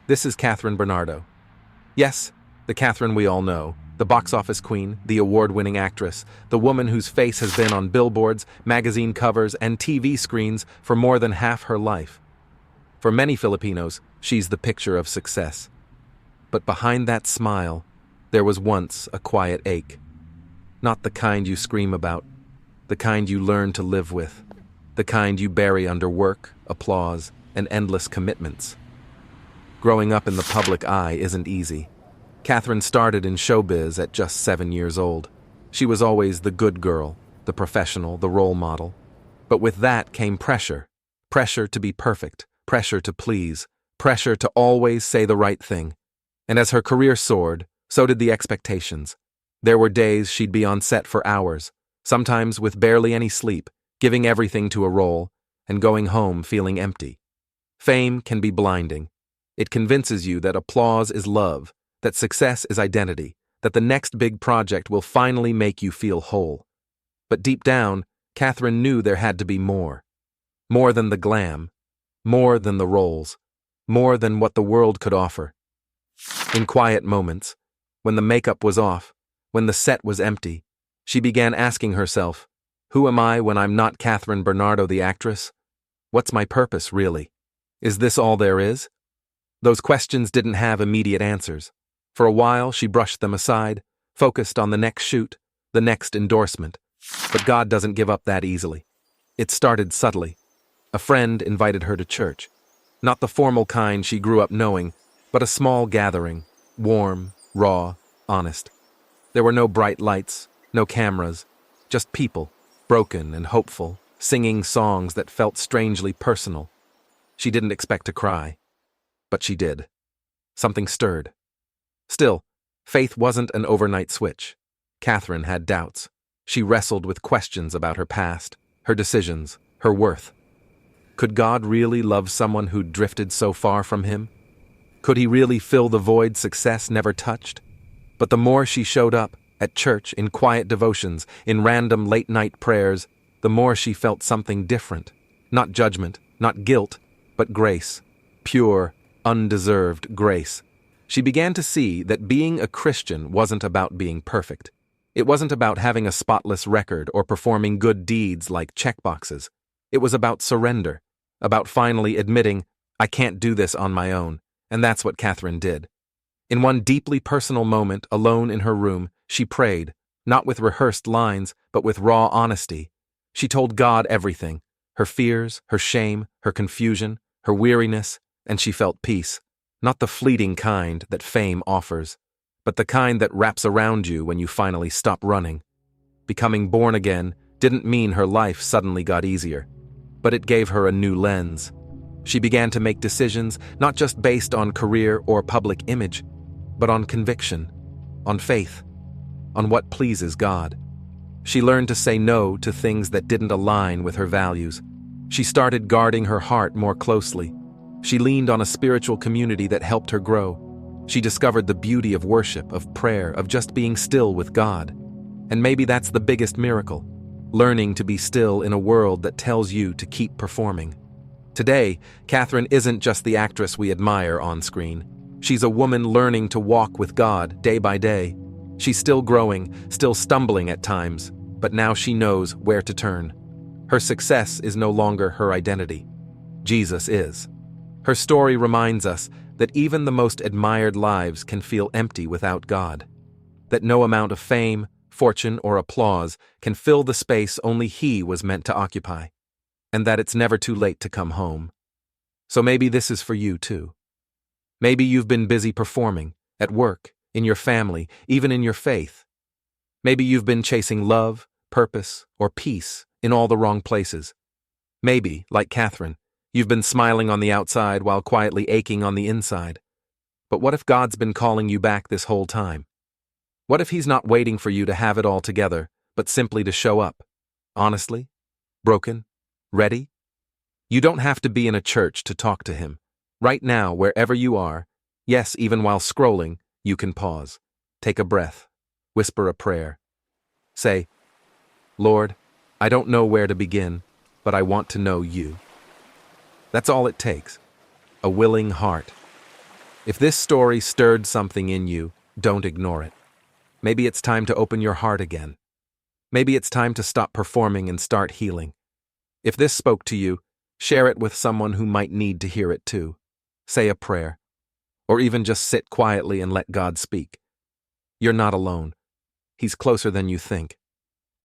This is Kathryn Bernardo. Yes, the Kathryn we all know, the box office queen, the award-winning actress, the woman whose face has been on billboards, magazine covers, and TV screens for more than half her life. For many Filipinos, she's the picture of success. But behind that smile, there was once a quiet ache. Not the kind you scream about, the kind you learn to live with, the kind you bury under work, applause, and endless commitments. Growing up in the public eye isn't easy. Kathryn started in showbiz at just 7 years old. She was always the good girl, the professional, the role model. But with that came pressure. Pressure to be perfect, pressure to please, pressure to always say the right thing. And as her career soared, so did the expectations. There were days she'd be on set for hours, sometimes with barely any sleep, giving everything to a role, and going home feeling empty. Fame can be blinding. It convinces you that applause is love, that success is identity, that the next big project will finally make you feel whole. But deep down, Kathryn knew there had to be more. More than the glam, more than the roles, more than what the world could offer. In quiet moments, when the makeup was off, when the set was empty, she began asking herself, who am I when I'm not Kathryn Bernardo the actress? What's my purpose, really? Is this all there is? Those questions didn't have immediate answers. For a while, she brushed them aside, focused on the next shoot, the next endorsement. But God doesn't give up that easily. It started subtly. A friend invited her to church. Not the formal kind she grew up knowing, but a small gathering, warm, raw, honest. There were no bright lights, no cameras, just people, broken and hopeful, singing songs that felt strangely personal. She didn't expect to cry, but she did. Something stirred. Still, faith wasn't an overnight switch. Kathryn had doubts. She wrestled with questions about her past, her decisions, her worth. Could God really love someone who'd drifted so far from him? Could he really fill the void success never touched? But the more she showed up, at church, in quiet devotions, in random late-night prayers, the more she felt something different. Not judgment, not guilt, but grace. Pure, undeserved grace. She began to see that being a Christian wasn't about being perfect. It wasn't about having a spotless record or performing good deeds like checkboxes. It was about surrender, about finally admitting, I can't do this on my own, and that's what Kathryn did. In one deeply personal moment, alone in her room, she prayed, not with rehearsed lines, but with raw honesty. She told God everything, her fears, her shame, her confusion, her weariness, and she felt peace. Not the fleeting kind that fame offers, but the kind that wraps around you when you finally stop running. Becoming born again didn't mean her life suddenly got easier, but it gave her a new lens. She began to make decisions not just based on career or public image, but on conviction, on faith, on what pleases God. She learned to say no to things that didn't align with her values. She started guarding her heart more closely. She leaned on a spiritual community that helped her grow. She discovered the beauty of worship, of prayer, of just being still with God. And maybe that's the biggest miracle, learning to be still in a world that tells you to keep performing. Today, Kathryn isn't just the actress we admire on screen. She's a woman learning to walk with God day by day. She's still growing, still stumbling at times, but now she knows where to turn. Her success is no longer her identity. Jesus is. Her story reminds us that even the most admired lives can feel empty without God. That no amount of fame, fortune, or applause can fill the space only He was meant to occupy. And that it's never too late to come home. So maybe this is for you too. Maybe you've been busy performing, at work, in your family, even in your faith. Maybe you've been chasing love, purpose, or peace in all the wrong places. Maybe, like Kathryn, you've been smiling on the outside while quietly aching on the inside. But what if God's been calling you back this whole time? What if He's not waiting for you to have it all together, but simply to show up? Honestly? Broken? Ready? You don't have to be in a church to talk to Him. Right now, wherever you are, yes, even while scrolling, you can pause. Take a breath. Whisper a prayer. Say, Lord, I don't know where to begin, but I want to know You. That's all it takes. A willing heart. If this story stirred something in you, don't ignore it. Maybe it's time to open your heart again. Maybe it's time to stop performing and start healing. If this spoke to you, share it with someone who might need to hear it too. Say a prayer. Or even just sit quietly and let God speak. You're not alone. He's closer than you think.